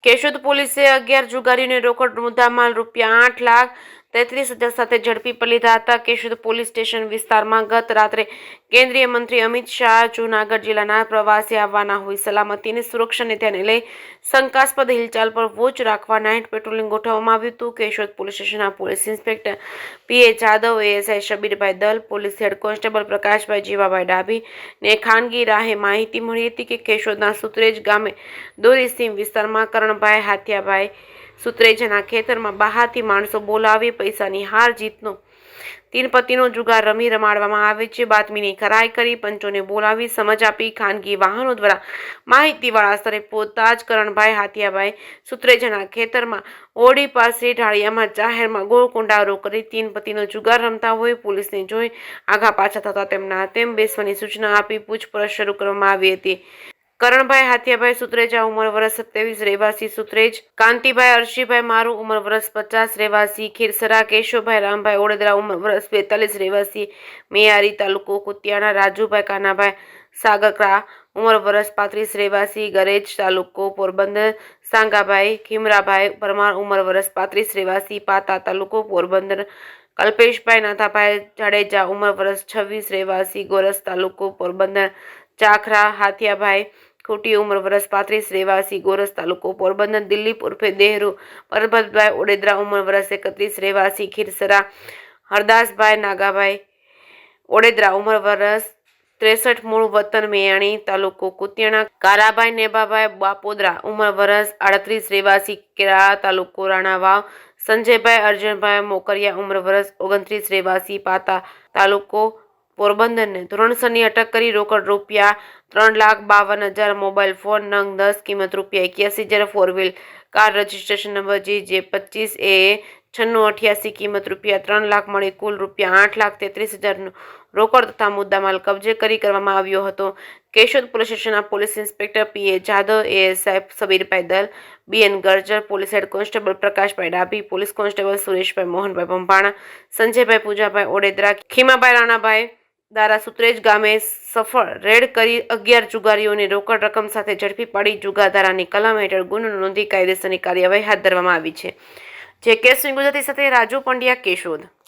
કેશોદ પોલીસે 11 જુગારીઓને રોકડ મુદ્દામાલ ₹8,33,000 સાથે ઝડપી લીધા હતા. કેશોદ પોલીસ સ્ટેશન વિસ્તારમાં ગત રાત્રે કેન્દ્રીય મંત્રી અમિત શાહ જૂનાગઢ જિલ્લાના પ્રવાસે આવવાના હોય સલામતી અને સુરક્ષાને ધ્યાને લઈ શંકાસ્પદ હિલચાલ પર વોચ રાખવા નાઇટ પેટ્રોલિંગ ગોઠવવામાં આવ્યું હતું. કેશોદ પોલીસ સ્ટેશનના police inspector PA Jadav, ASI Shabirbhai Dal, police head constable Prakashbhai Jivabhai Dabhi ને ખાનગી રાહે માહિતી મળી હતી કે કેશોદના સુત્રેજ ગામે દોરી સીમ વિસ્તારમાં કરણભાઈ હાથિયાભાઈ સુત્રેજાના ખેતરમાં બહારથી માણસો બોલાવી પૈસાની હાર જીતનો તીનપત્તીનો જુગાર રમાડવામાં આવે છે. બાતમીની ખરાઈ કરી પંચોને બોલાવી સમજ આપી ખાનગી વાહનો દ્વારા માહિતીવાળા સ્થળે પહોંચતા જ કરણભાઈ હાથિયાભાઈ સુત્રેજાના ખેતરમાં ઓરડી પાસે ઢાળિયામાં જાહેરમાં ગોળકુંડારો કરી તીનપત્તીનો જુગાર રમતા હોય પોલીસને જોઈ આઘા પાછા થતા તેમના તેમ બેસવાની સૂચના આપી પૂછપરછ શરૂ કરવામાં આવી હતી. કરણભાઈ હાથિયાભાઈ સુત્રેજા ઉંમર વર્ષ 27 રહેવાસી સુત્રેજ, કાંતિભાઈ અરશીભાઈ મારુ ઉંમર વર્ષ 50 રહેવાસી ખીરસરા, કેશવભાઈ રામભાઈ ઓડેદરા ઉંમર વર્ષ 42 રહેવાસી મેયારી તાલુકો કુતિયાણા, રાજુભાઈ કાનાભાઈ સાગકરા ઉંમર વર્ષ 35 રહેવાસી ગરેજ તાલુકો પોરબંદર, સાંગાભાઈ ખીમરાભાઈ પરમાર ઉંમર વર્ષ 35 રહેવાસી પાતા તાલુકો પોરબંદર, કલ્પેશભાઈ નાથાભાઈ જાડેજા ઉંમર વર્ષ 26 રહેવાસી ગોરસ તાલુકો પોરબંદર, ચાખરા હાથિયાભાઈ ખોટી ઉંમર વર્ષ 35 રહેવાસી ગોરસ તાલુકો પોરબંદર, દિલીપ ઉર્ફે દેહરુ પરબતભાઈ ઓડેદરા ઉંમર વર્ષ 31 રહેવાસી ખીરસરા, હરદાસભાઈ નાગાભાઈ ઓડેદરા ઉંમર વર્ષ 63 મૂળ વતન મેયાણી તાલુકો કુતિયાણા, કારાભાઈ નેભાભાઈ બાપોદરા ઉંમર વર્ષ 38 રહેવાસી કેરાળા તાલુકો રાણાવાવ, સંજયભાઈ અર્જનભાઈ મોકરિયા ઉંમર વર્ષ 29 રહેવાસી પાતા તાલુકો પોરબંદરને ધોરણસરની અટક કરી રોકડ ₹3,52,000, મોબાઈલ ફોન નંગ 10 કિંમત ₹81,000, four wheel car registration number GJ25AA 9688 કિંમત ₹3 લાખ મળી કુલ ₹8,33,000 રોકડ તથા મુદ્દામાલ કબજે કરવામાં આવ્યો હતો. કેશોદ પોલીસ સ્ટેશનના police inspector PA Jadav, ASI Shabirbhai Dal, BN Gurjar, police head constable Prakashbhai Dabhi, police constable Sureshbhai Mohanbhai Bhambhana, Sanjaybhai Pujabhai Odedara, Khimabhai Ranabhai દ્વારા સુત્રેજ ગામે સફળ રેડ કરી 11 જુગારીઓને રોકડ રકમ સાથે ઝડપી પાડી જુગાર ધારાની કલમ હેઠળ ગુનો નોંધી કાયદેસરની કાર્યવાહી હાથ ધરવામાં આવી છે. જે કેસ ગુજરાતી સાથે રાજુ પંડ્યા, કેશોદ.